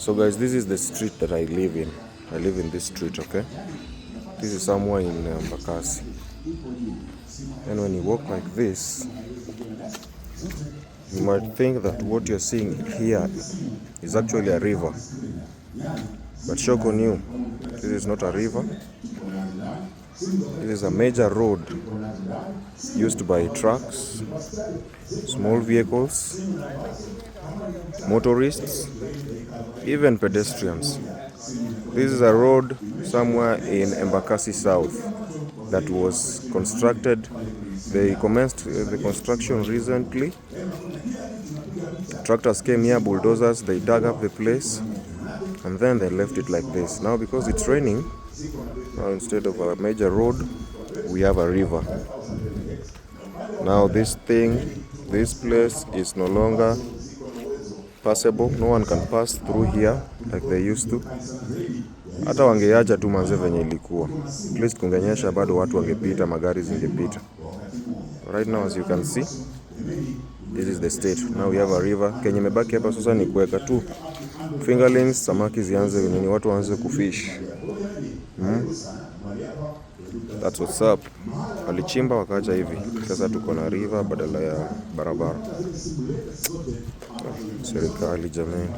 So guys, this is the street that I live in. I live in this street, okay? This is somewhere in Embakasi. And when you walk like this, you might think that what you're seeing here is actually a river. But Shoko knew this is not a river. This is a major road used by trucks, small vehicles, motorists, even pedestrians. This is a road somewhere in Embakasi South that was constructed. They commenced the construction recently. Tractors came here, bulldozers, they dug up the place, and then they left it like this. Now because it's raining, now instead of a major road, we have a river. Now this place is no longer passable. No one can pass through here like they used to. Hata wangeacha tu manze venye ilikuwa. At least kungenyesha bado watu wangepita, magari zingepita. Right now as you can see, this is the state. Now we have a river. Kenye imebaki hapa sasa ni kuweka tu fingerlings, samaki zianze nini, watu waanze kufish. That's what's up. Walichimba wakaja hivi. Sasa tuko na river badala ya barabara. Serikali jamani.